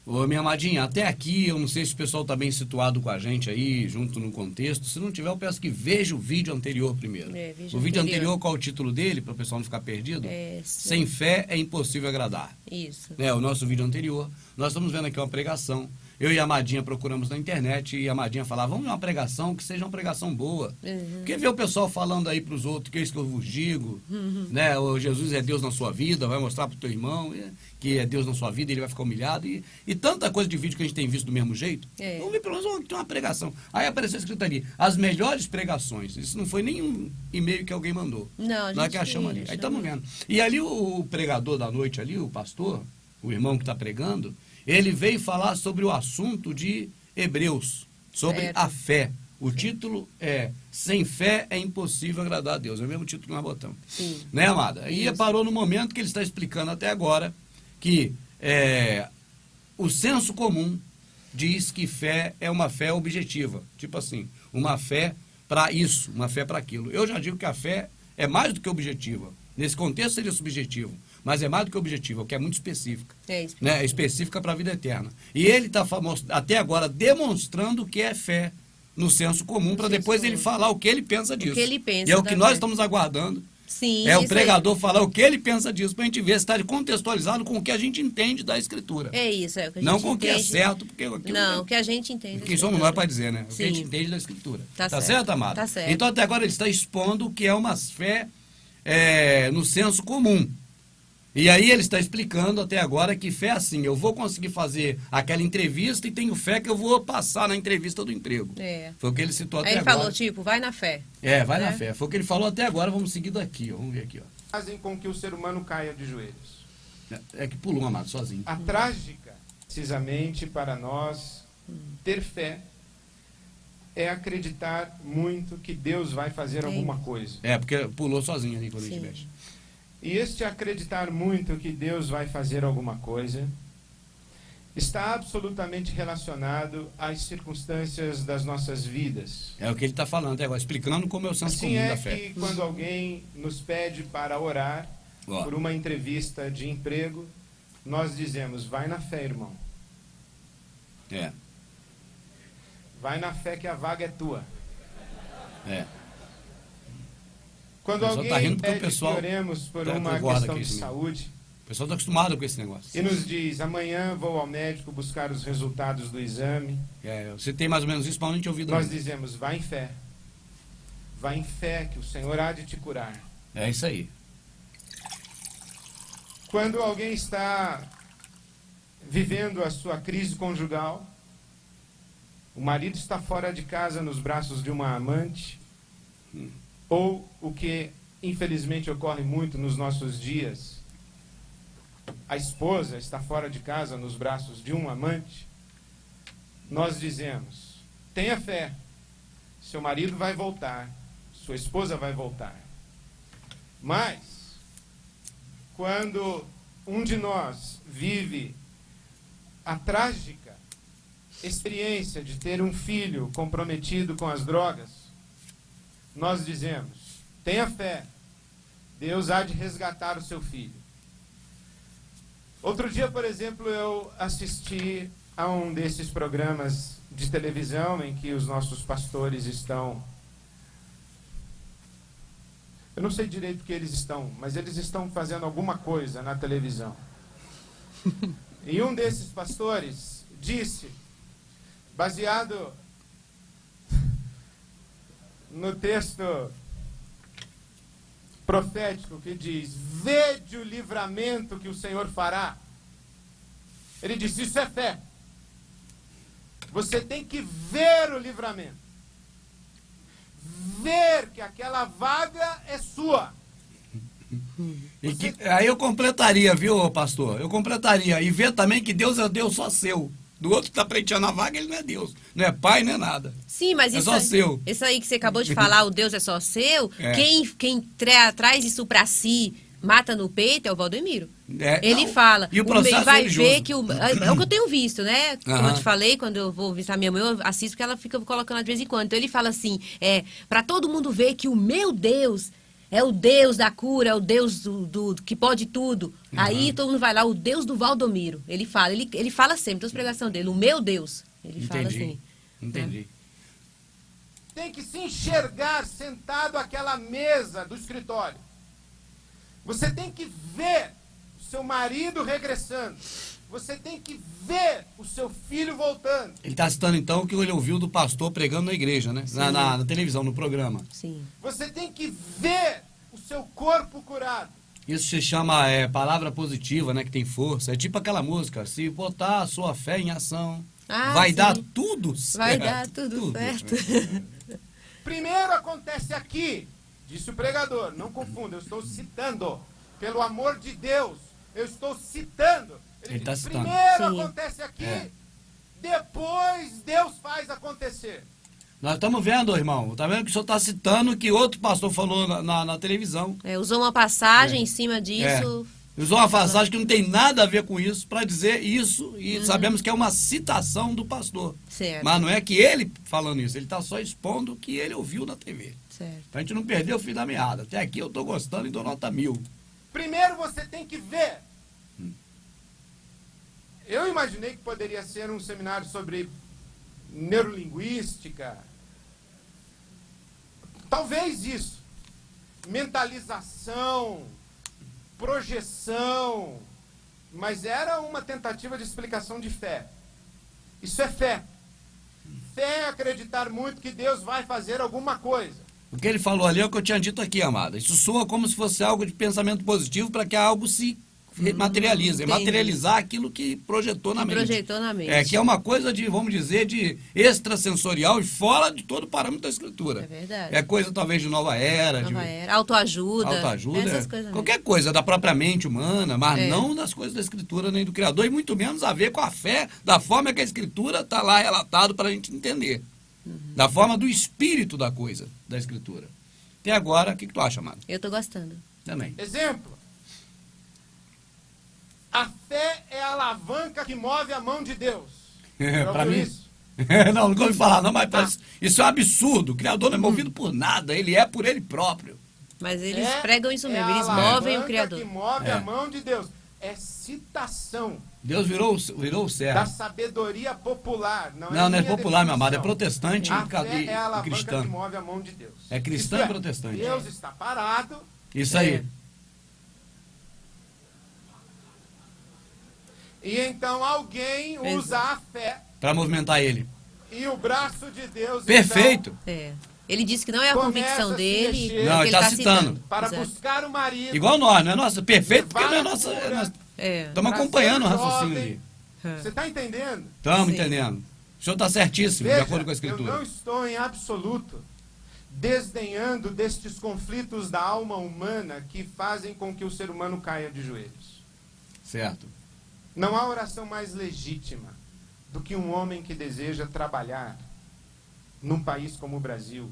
Ô, minha amadinha, até aqui, eu não sei se o pessoal está bem situado com a gente aí, junto no contexto. Se não tiver, eu peço que veja o vídeo anterior primeiro. O vídeo anterior, qual é o título dele, para o pessoal não ficar perdido? Sem fé é impossível agradar. Isso. O nosso vídeo anterior, nós estamos vendo aqui uma pregação. Eu e a Amadinha procuramos na internet e a Amadinha falava, vamos ver uma pregação que seja uma pregação boa. Porque ver o pessoal falando aí para os outros, que é isso que eu vos digo, né? O Jesus é Deus na sua vida, vai mostrar para o teu irmão que é Deus na sua vida, ele vai ficar humilhado. E tanta coisa de vídeo que a gente tem visto do mesmo jeito. Vamos ver pelo menos uma pregação. Aí apareceu escrito ali, as melhores pregações. Isso não foi nenhum e-mail que alguém mandou. Não, nós que achamos ali. Aí estamos vendo. E ali o pregador da noite ali, o pastor, o irmão que está pregando, ele veio falar sobre o assunto de Hebreus, sobre a fé. O título é Sem Fé é Impossível Agradar a Deus. É o mesmo título que nós botamos. Sim. Né, amada? E parou no momento que ele está explicando até agora que o senso comum diz que fé é uma fé objetiva. Tipo assim, uma fé para isso, uma fé para aquilo. Eu já digo que a fé é mais do que objetiva. Nesse contexto seria subjetivo. Mas é mais do que objetiva, que é muito específica. É específica para a vida eterna. E ele está até agora demonstrando o que é fé no senso comum, para depois ele falar o que ele pensa disso. O que ele pensa. E é o que nós estamos aguardando. Sim, o pregador falar o que ele pensa disso, para a gente ver se está contextualizado com o que a gente entende da Escritura. É isso, é o que a gente não com o que é entende. certo, porque não, o que a gente entende. Quem somos nós para dizer, né? O que a gente entende da Escritura. Tá certo, amado? Tá certo. Então, até agora, ele está expondo o que é uma fé no senso comum. E aí ele está explicando até agora que fé é assim, eu vou conseguir fazer aquela entrevista e tenho fé que eu vou passar na entrevista do emprego. Foi o que ele citou até agora. Aí ele falou, tipo, vai na fé. Vai na fé. Foi o que ele falou até agora, vamos seguir daqui, ó. Vamos ver aqui, ó. Fazem com que o ser humano caia de joelhos. É que pulou, amado, sozinho. A trágica, precisamente para nós, ter fé é acreditar muito que Deus vai fazer alguma coisa. Porque pulou sozinho ali quando a gente mexe. E este acreditar muito que Deus vai fazer alguma coisa está absolutamente relacionado às circunstâncias das nossas vidas. É o que ele está falando até agora, explicando como é o senso comum da fé. Assim é que quando alguém nos pede para orar por uma entrevista de emprego, nós dizemos, vai na fé, irmão. Vai na fé que a vaga é tua. Quando alguém pede que oremos por uma questão de saúde, o pessoal está acostumado com esse negócio. E nos diz, amanhã vou ao médico buscar os resultados do exame. Você tem mais ou menos isso para a gente ouvir. Nós dizemos, vai em fé. Vai em fé que o Senhor há de te curar. É isso aí. Quando alguém está vivendo a sua crise conjugal, o marido está fora de casa nos braços de uma amante, ou o que infelizmente ocorre muito nos nossos dias, a esposa está fora de casa nos braços de um amante, nós dizemos, tenha fé, seu marido vai voltar, sua esposa vai voltar. Mas, quando um de nós vive a trágica experiência de ter um filho comprometido com as drogas, nós dizemos, tenha fé, Deus há de resgatar o seu filho. Outro dia, por exemplo, eu assisti a um desses programas de televisão em que os nossos pastores estão... Eu não sei direito o que eles estão, mas eles estão fazendo alguma coisa na televisão. E um desses pastores disse, baseado no texto profético que diz, vede o livramento que o Senhor fará. Ele disse, isso é fé. Você tem que ver o livramento. Ver que aquela vaga é sua. Aí eu completaria, viu, pastor? Eu completaria. E ver também que Deus é Deus só seu. Do outro que está pleiteando a vaga, ele não é Deus. Não é pai, não é nada. Sim, mas é isso, só seu. Isso aí que você acabou de falar, o Deus é só seu, quem traz isso para si, mata no peito, é o Valdemiro. Ele fala, e o processo vai religioso. ver que é o que eu tenho visto, né? Como eu te falei, quando eu vou visitar minha mãe, eu assisto porque ela fica colocando de vez em quando. Então ele fala assim, para todo mundo ver que o meu Deus é o Deus da cura, é o Deus do que pode tudo. Aí todo mundo vai lá, o Deus do Valdomiro. Ele fala sempre, todas as pregações dele, o meu Deus. Ele fala assim. Entendi. Tem que se enxergar sentado àquela mesa do escritório. Você tem que ver o seu marido regressando. Você tem que ver o seu filho voltando. Ele está citando, então, o que ele ouviu do pastor pregando na igreja, né? Na televisão, no programa. Sim. Você tem que ver o seu corpo curado. Isso se chama palavra positiva, né? Que tem força. É tipo aquela música, se botar a sua fé em ação, vai sim. dar tudo certo. Vai dar tudo certo. Primeiro acontece aqui, disse o pregador. Não confunda, eu estou citando. Pelo amor de Deus, eu estou citando. Ele está citando. Primeiro Sim. acontece aqui, depois Deus faz acontecer. Nós estamos vendo, irmão. Tá vendo que o senhor está citando o que outro pastor falou na televisão. Usou uma passagem em cima disso. Usou uma passagem que não tem nada a ver com isso para dizer isso e sabemos que é uma citação do pastor. Certo. Mas não é que ele falando isso, ele está só expondo o que ele ouviu na TV. Certo. Pra gente não perder o fio da meada. Até aqui eu estou gostando e dou nota 1000. Primeiro você tem que ver. Eu imaginei que poderia ser um seminário sobre neurolinguística. Talvez isso. Mentalização, projeção. Mas era uma tentativa de explicação de fé. Isso é fé. Fé é acreditar muito que Deus vai fazer alguma coisa. O que ele falou ali é o que eu tinha dito aqui, amada. Isso soa como se fosse algo de pensamento positivo para que algo se materialize. Entendi. Materializar aquilo que projetou na mente. Projetou na mente. Que é uma coisa de, vamos dizer, de extrasensorial e fora de todo o parâmetro da escritura. É verdade. É coisa talvez de nova era. Nova era. Autoajuda. Autoajuda. Essas coisas Qualquer mesmo. coisa da própria mente humana, mas não das coisas da escritura nem do Criador, e muito menos a ver com a fé, da forma que a escritura está lá relatado para a gente entender. Da forma do espírito da coisa, da escritura. Até agora, o que tu acha, amado? Eu tô gostando. Também. Exemplo. A fé é a alavanca que move a mão de Deus. Já Para ouviu mim? isso? Não vou falar, não, mas isso é um absurdo. O Criador não é movido por nada, ele é por ele próprio. Mas eles pregam isso mesmo, a eles movem o alavanca Criador. que move a mão de Deus. É citação Deus virou o da servo. sabedoria popular. Não Não é minha popular, meu amado, é definição. protestante A fé é a e alavanca cristã. que move a mão de Deus. É cristã Isto e protestante. Deus está parado. Isso aí. E então alguém usa a fé Para movimentar ele. e o braço de Deus. Perfeito. Ele disse que não é a Começa convicção a se dele. mexer. Não, que ele tá tá citando. Para Exato. buscar o marido. Igual nós, não é nossa? Perfeito, porque não é Levar a nossa. cura. Nós É. estamos Trazer acompanhando o o raciocínio jovem. ali. Você está entendendo? Estamos Sim. entendendo. O senhor está certíssimo, Veja, de acordo com a eu escritura. não estou em absoluto desdenhando destes conflitos da alma humana que fazem com que o ser humano caia de joelhos. Certo. Não há oração mais legítima do que um homem que deseja trabalhar num país como o Brasil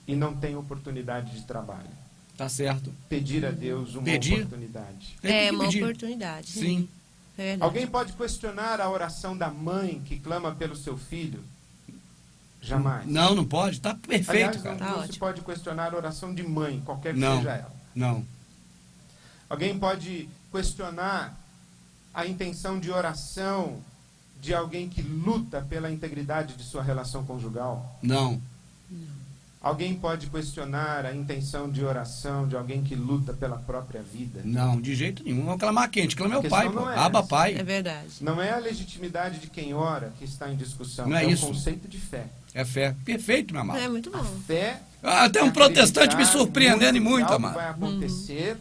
e não tem oportunidade de trabalho. Tá certo. Pedir a Deus uma oportunidade. Ele tem que uma pedir. oportunidade. Sim. É verdade. Alguém pode questionar a oração da mãe que clama pelo seu filho? Jamais. Não, não pode. Tá perfeito, Aliás, cara. não, Tá não se ótimo. pode questionar a oração de mãe, qualquer que Não. seja ela. Não. Alguém pode questionar a intenção de oração de alguém que luta pela integridade de sua relação conjugal? Não. Alguém pode questionar a intenção de oração de alguém que luta pela própria vida? Não, de jeito nenhum. Vamos clamar quem? A gente clama é A o pai, questão pô. não é Aba essa. pai. É verdade. Não é a legitimidade de quem ora que está em discussão, Não é o isso. conceito de fé. É fé. Perfeito, meu amado. É muito A bom. fé Até é um protestante me acreditar surpreendendo muito muito, que algo amado. vai acontecer.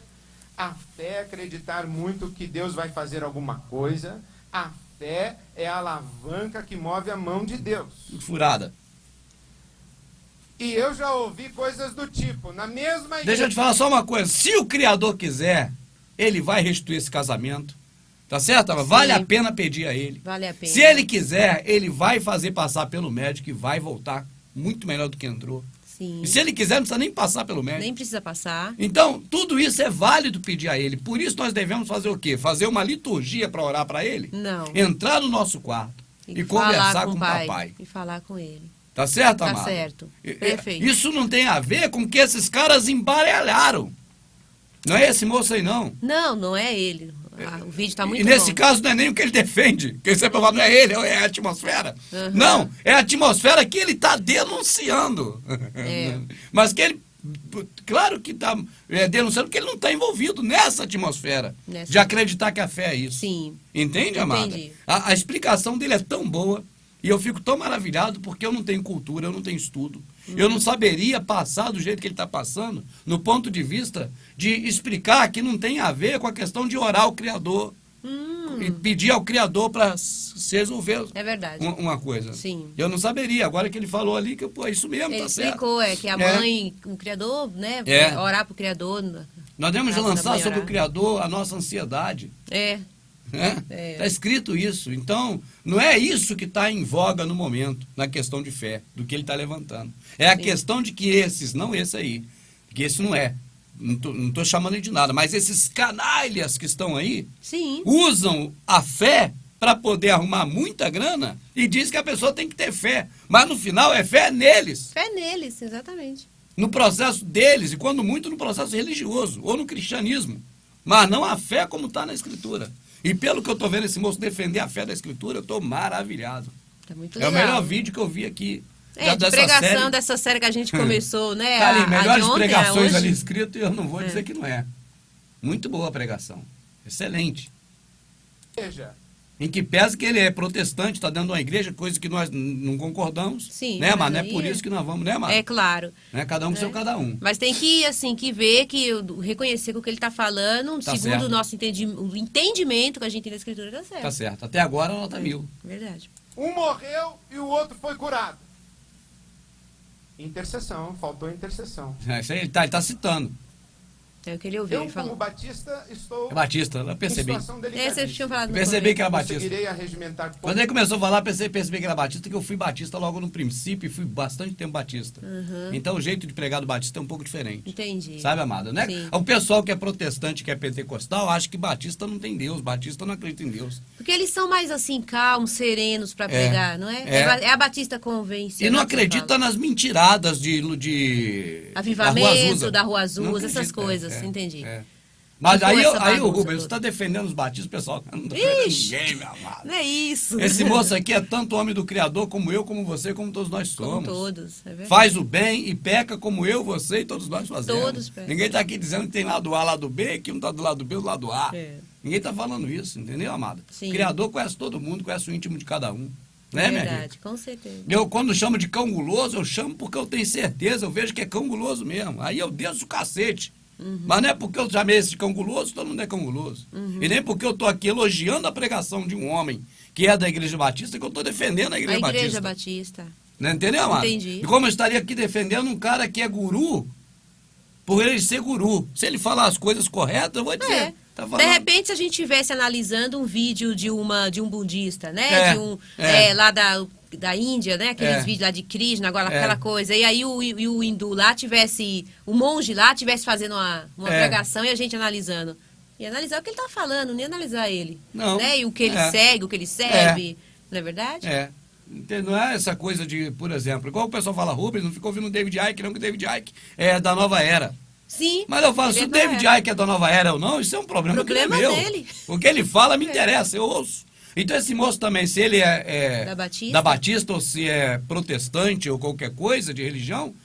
A fé é acreditar muito que Deus vai fazer alguma coisa. A fé é a alavanca que move a mão de Deus. Furada. E eu já ouvi coisas do tipo, na mesma igreja. Deixa eu te falar só uma coisa. Se o Criador quiser, ele vai restituir esse casamento. Tá certo? Vale a pena pedir a ele. Vale a pena. Se ele quiser, ele vai fazer passar pelo médico e vai voltar muito melhor do que entrou. Sim. E se ele quiser, não precisa nem passar pelo médico. Nem precisa passar. Então, tudo isso é válido pedir a ele. Por isso nós devemos fazer o quê? Fazer uma liturgia para orar para ele? Não. Entrar no nosso quarto e falar conversar com o pai. papai. E falar com ele. Tá certo, Tá amado? certo. E- Perfeito. Isso não tem a ver com o que esses caras embaralharam. Não é esse moço aí, não. Não, não é ele. O vídeo tá muito E nesse bom. caso não é nem o que ele defende. Quem sempre fala, não é ele, é a atmosfera. Uhum. Não, é a atmosfera que ele está denunciando. É. Mas que ele, claro que está denunciando porque ele não está envolvido nessa atmosfera. Nessa. De acreditar que a fé é isso. Sim. Entende, amada? Entendi. A explicação dele é tão boa e eu fico tão maravilhado porque eu não tenho cultura, eu não tenho estudo. Eu não saberia passar do jeito que ele está passando, no ponto de vista de explicar que não tem a ver com a questão de orar ao Criador e pedir ao Criador para se resolver É verdade. uma coisa. Sim. Eu não saberia. Agora que ele falou ali, que pô, é isso mesmo, Ele tá certo. explicou, que a É. mãe, o Criador, né? É. Orar pro Criador. Nós devemos Graças a lançar mãe sobre o orar. Criador a nossa ansiedade. É. Está É. escrito isso. Então, não é isso que está em voga no momento, na questão de fé, do que ele está levantando. É a Sim. questão de que esses, não esse aí, que esse não é. Não estou chamando ele de nada, mas esses canalhas que estão aí Sim. usam a fé para poder arrumar muita grana e diz que a pessoa tem que ter fé. Mas no final é fé neles, Fé neles, exatamente. no processo deles, e quando muito no processo religioso ou no cristianismo. Mas não a fé como está na Escritura. E pelo que eu estou vendo esse moço defender a fé da Escritura, eu estou maravilhado. Tá muito É o legal. melhor vídeo que eu vi aqui. De pregação dessa série que a gente começou, né? Tá ali, a de melhores ontem, a pregações hoje. ali escrito e eu não vou dizer que não é. Muito boa a pregação. Excelente. Veja, Em que pese que ele é protestante, está dentro de uma igreja, coisa que nós não concordamos. Sim, Né, mas mas não é aí por é- isso que nós vamos, né, Mara? É claro. Né? Cada um com seu cada um. Mas tem que, assim, que ver, reconhecer que o que ele está falando, Tá segundo certo. o nosso o entendimento que a gente tem da Escritura, tá certo. Tá certo. Até agora, nota 1000. Verdade. um morreu e o outro foi curado. Intercessão, faltou intercessão. Isso aí ele tá citando. É o que ele ouviu, Eu, ele como falou. Batista, estou É Batista, eu em percebi. situação Vocês tinham delicadíssima. falado no Percebi que era começo. Batista. Conseguirei arregimentar Quando ele começou a falar, percebi que era Batista, que eu fui Batista logo no princípio e fui bastante tempo Batista. Uhum. Então o jeito de pregar do Batista é um pouco diferente. Entendi. Sabe, amada? Né? Sim. O pessoal que é protestante, que é pentecostal, acha que Batista não tem Deus, Batista não acredita em Deus. Porque eles são mais, assim, calmos, serenos para pregar, não é? É a Batista convence. E não acredita nas mentiradas de Avivamento, da Rua Não Azul, essas acredita, coisas, entendi. Mas Tipo aí, essa aí o bagunça Rubens toda. está defendendo os batistas, o pessoal não está defendendo Ixi. ninguém, meu amado. Não é isso. Esse moço aqui é tanto homem do Criador como eu, como você, como todos nós Como somos. todos, é verdade. Faz o bem e peca como eu, você e todos nós fazemos. Todos pecam. Ninguém está aqui dizendo que tem lado A, lado B, que um está do lado B, do lado A. É. Ninguém está falando isso, entendeu, amada? Sim. O Criador conhece todo mundo, conhece o íntimo de cada um. Né, minha Verdade, gente? com certeza. Eu, quando chamo de cão guloso, eu chamo porque eu tenho certeza, eu vejo que é cão guloso mesmo. Aí eu desço o cacete. Mas não é porque eu chamei esse de cão guloso, todo mundo é cão guloso. E nem porque eu estou aqui elogiando a pregação de um homem que é da Igreja Batista, que eu estou defendendo a A Igreja Igreja Batista. Batista. Não entendeu, amado? Entendi. E como eu estaria aqui defendendo um cara que é guru, por ele ser guru. Se ele falar as coisas corretas, eu vou dizer. É. Tá De falando. repente, se a gente estivesse analisando um vídeo de um budista, É, né? é. Lá da Índia, né? Aqueles É. vídeos lá de Krishna, agora É. aquela coisa. E aí o hindu lá tivesse, o monge lá tivesse fazendo uma É. pregação e a gente analisando. E analisar o que ele tá falando, nem analisar ele. Não. Né? E o que ele É. segue, o que ele serve. Não é verdade? É. Não é essa coisa de, por exemplo, igual o pessoal fala, Rubens, não ficou ouvindo o David Icke, não, que o David Icke é da nova era. Sim. Mas eu falo, ele se é o da David era. Icke é da nova era ou não, isso é um problema, que não é Problema meu. dele. O que ele fala me interessa, eu ouço. Então esse moço também, se ele é Da Batista? ou se é protestante ou qualquer coisa de religião,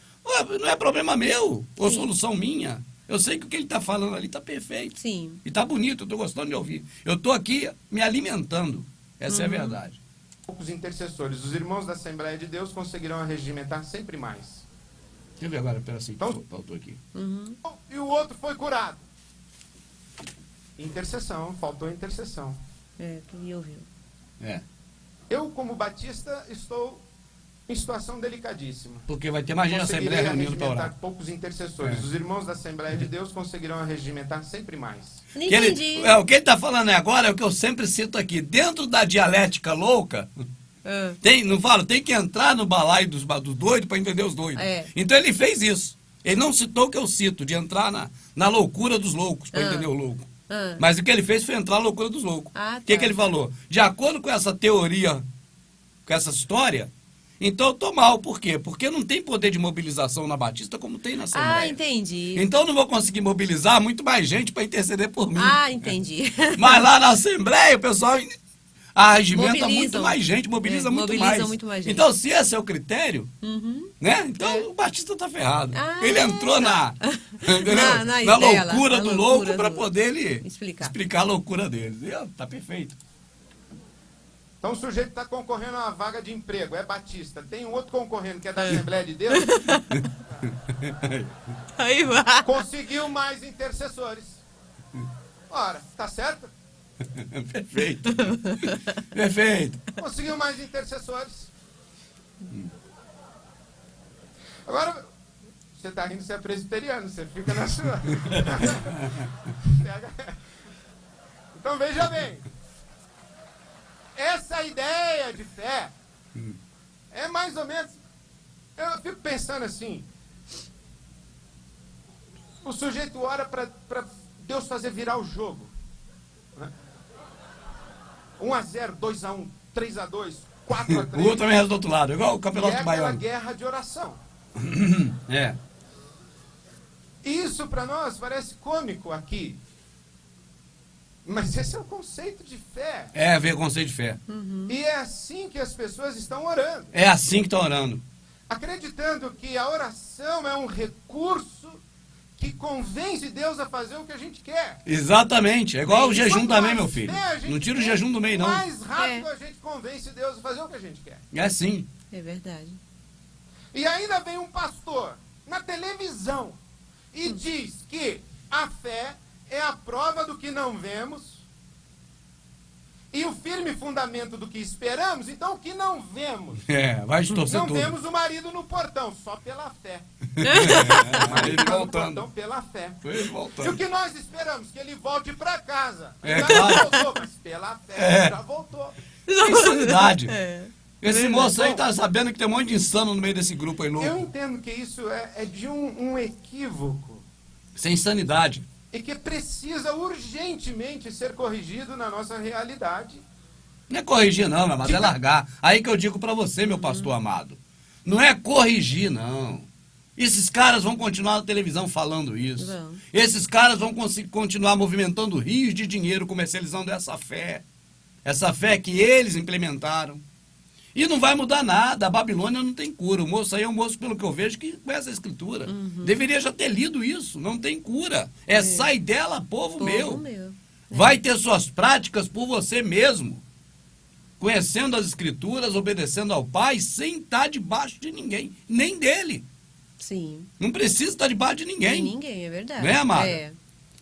não é problema meu ou Sim. solução minha. Eu sei que o que ele está falando ali está perfeito. Sim. E está bonito, eu estou gostando de ouvir. Eu estou aqui me alimentando. Essa é a verdade. Poucos intercessores. Os irmãos da Assembleia de Deus conseguirão arregimentar sempre mais. Deixa eu ver agora, pera assim, Então- faltou aqui. Uhum. E o outro foi curado. Intercessão, faltou intercessão. Que ouviu. É, Eu, como Batista, estou em situação delicadíssima. porque vai ter mais gente na Conseguirei Assembleia reunindo para arregimentar orar. poucos intercessores. É. Os irmãos da Assembleia de Deus conseguirão arregimentar sempre mais. Não Que ele- entendi. o que ele está falando agora é o que eu sempre cito aqui. Dentro da dialética louca, Ah. não falo, tem que entrar no balaio dos doidos para entender os doidos. É. Então ele fez isso. Ele não citou o que eu cito, de entrar na loucura dos loucos, para Ah. entender o louco. Ah. Mas o que ele fez foi entrar na loucura dos loucos. Ah, O que, tá. que ele falou? De acordo com essa teoria, com essa história, Então eu tô mal. Por quê? Porque não tem poder de mobilização na Batista como tem na Assembleia. Ah, entendi. Então eu não vou conseguir mobilizar muito mais gente para interceder por mim. Ah, entendi. Mas lá na Assembleia o pessoal arregimenta Mobilizam. muito mais gente, mobiliza mobilizam muito mais gente. Então se esse é o critério, Uhum. né? Então o Batista tá ferrado. Ah, ele entrou entendeu? Na na ideia lá, loucura na do loucura louco para do- poder ele explicar. a loucura dele. E, ó, tá perfeito. Então o sujeito está concorrendo a uma vaga de emprego, é batista. Tem um outro concorrendo que é da Assembleia de Deus, Aí vai. conseguiu mais intercessores. Ora, tá certo? Perfeito. Perfeito. Conseguiu mais intercessores. Agora, você está rindo, você é presbiteriano, você fica na sua. Então veja bem. Essa ideia de fé é mais ou menos. Eu fico pensando assim. O sujeito ora para Deus fazer virar o jogo. 1-0, 2-1, 3-2, 4-3. O outro também é do outro lado, igual o E é campeonato aquela baiano. guerra de oração. É. Isso para nós parece cômico aqui. Mas esse é o conceito de fé. É ver conceito de fé. E é assim que as pessoas estão orando. É assim que estão orando. Acreditando que a oração é um recurso que convence Deus a fazer o que a gente quer. Exatamente. É igual o jejum Quanto também, mais meu filho. fé a gente Não tira o tem, jejum do meio, não. mais rápido É. a gente convence Deus a fazer o que a gente quer. É assim. É verdade. E ainda vem um pastor na televisão e diz que a fé é a prova do que não vemos e o firme fundamento do que esperamos. Então, o que não vemos? É, vai torcer Não tudo. vemos o marido no portão, só pela fé. Ele Tá no voltando. portão pela fé. Foi ele E o voltando. que nós esperamos? Que ele volte para casa. É, Já claro. voltou, mas pela fé já voltou. Insanidade. É. Esse moço aí tá sabendo que tem um monte de insano no meio desse grupo aí Eu louco. entendo que isso é de um equívoco Isso é insanidade. e que precisa urgentemente ser corrigido na nossa realidade. Não é corrigir, não, meu amado, é largar. Aí que eu digo pra você, meu pastor amado. Não é corrigir, não. Esses caras vão continuar na televisão falando isso. Vão. Esses caras vão continuar movimentando rios de dinheiro, comercializando essa fé. Essa fé que eles implementaram. E não vai mudar nada. A Babilônia não tem cura. O moço aí é um moço, pelo que eu vejo, que conhece a escritura. Deveria já ter lido isso. Não tem cura. Sai dela, povo meu. meu. Vai ter suas práticas por você mesmo. Conhecendo as escrituras, obedecendo ao Pai, sem estar debaixo de ninguém. Nem dele. Sim. Não precisa estar debaixo de Nem ninguém. ninguém, é verdade. Né, amada? É.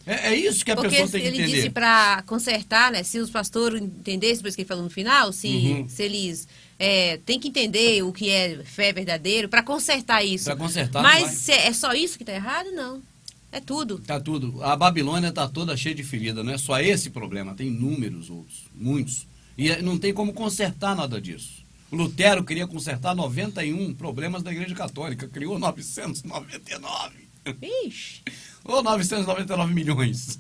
É isso que a Porque pessoa tem que ele entender. disse para consertar, né? Se os pastores entendessem, depois que ele falou no final, se eles têm que entender o que é fé verdadeiro para consertar isso. Pra consertar, Mas não se é só isso que tá errado? Não. É tudo. Tá tudo. A Babilônia tá toda cheia de ferida. Não é só esse problema. Tem inúmeros outros. Muitos. E não tem como consertar nada disso. O Lutero queria consertar 91 problemas da Igreja Católica. Criou 999. Ixi. Ou 999 milhões.